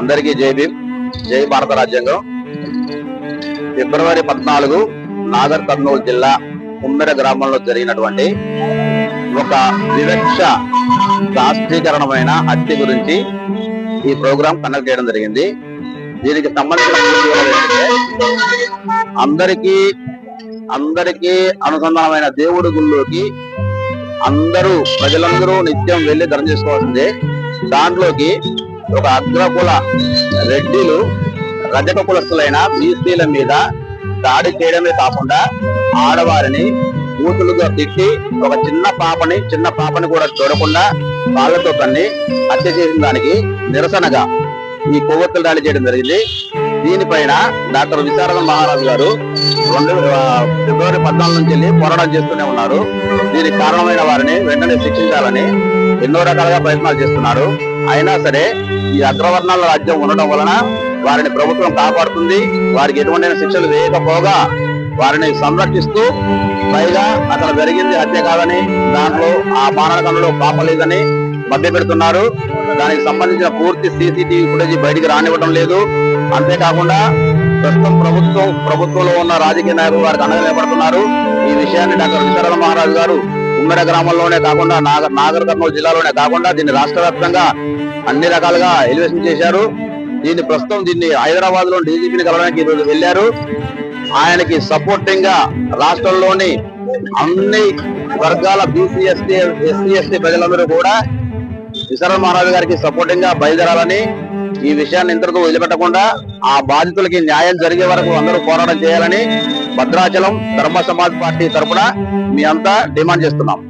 అందరికీ జై భీమ్, జై భారత రాజ్యాంగం. ఫిబ్రవరి 14 నాగర్ కర్నూలు జిల్లా ఉమ్మెర గ్రామంలో జరిగినటువంటి ఒక వివక్ష రాష్ట్రీకరణమైన హత్య గురించి ఈ ప్రోగ్రాం కండక్ట్ చేయడం జరిగింది. దీనికి సంబంధించిన పూర్తి వివరాలు ఏంటంటే, అందరికీ అనుసంధానమైన దేవుడి గుళ్ళోకి ప్రజలందరూ నిత్యం వెళ్లి ధర్మం చేసుకోవాల్సిందే. దాంట్లోకి ఒక అగ్రకుల రెడ్డిలు రజక కులస్తులైన బీసీల మీద దాడి చేయడమే కాకుండా ఆడవారిని కూతులుగా తిట్టి ఒక చిన్న పాపని కూడా చూడకుండా వాళ్ళతో కన్ని హత్య చేసిన దానికి నిరసనగా ఈ కొవ్వొత్తులు దాడి చేయడం జరిగింది. దీనిపైన డాక్టర్ విశారద మహారాజు గారు ఫిబ్రవరి 14 నుంచి వెళ్ళి పోరాటం చేస్తూనే ఉన్నారు. దీనికి కారణమైన వారిని వెంటనే శిక్షించాలని ఎన్నో రకాలుగా ప్రయత్నాలు చేస్తున్నారు. అయినా సరే ఈ అగ్రవర్ణాల రాజ్యం ఉండడం వలన వారిని ప్రభుత్వం కాపాడుతుంది. వారికి ఎటువంటి శిక్షలు వేయకపోగా వారిని సంరక్షిస్తూ, పైగా అక్కడ జరిగింది హత్య కాదని, దాంట్లో ఆ మానవకంలో పాప లేదని మభ్యపెడుతున్నారు. దానికి సంబంధించిన పూర్తి సీసీటీవీ ఫుటేజ్ బయటికి రానివ్వడం లేదు. అంతేకాకుండా ప్రస్తుతం ప్రభుత్వంలో ఉన్న రాజకీయ నాయకులు వారికి అండగా నిలబడుతున్నారు. ఈ విషయాన్ని డాక్టర్ విశారద మహారాజు గారు ఉమ్మెర గ్రామంలోనే కాకుండా నాగర్ కర్నూలు జిల్లాలోనే కాకుండా దీన్ని రాష్ట్ర వ్యాప్తంగా అన్ని రకాలుగా ఎలివేషన్ చేశారు. దీన్ని హైదరాబాద్ లో డీజీపీని కలవడానికి ఈరోజు వెళ్లారు. ఆయనకి సపోర్టింగ్ గా రాష్ట్రంలోని అన్ని వర్గాల బీసీ ఎస్సీ ఎస్టీ ప్రజలందరూ కూడా విశారద మహారాజు గారికి సపోర్టింగ్ గా బయలుదేరాలని, ఈ విషయాన్ని ఇంతటితో వదిలిపెట్టకుండా ఆ బాధితులకి న్యాయం జరిగే వరకు అందరూ పోరాటం చేయాలని భద్రాచలం ధర్మ సమాజ్ పార్టీ తరఫున మీ అంతా డిమాండ్ చేస్తున్నాం.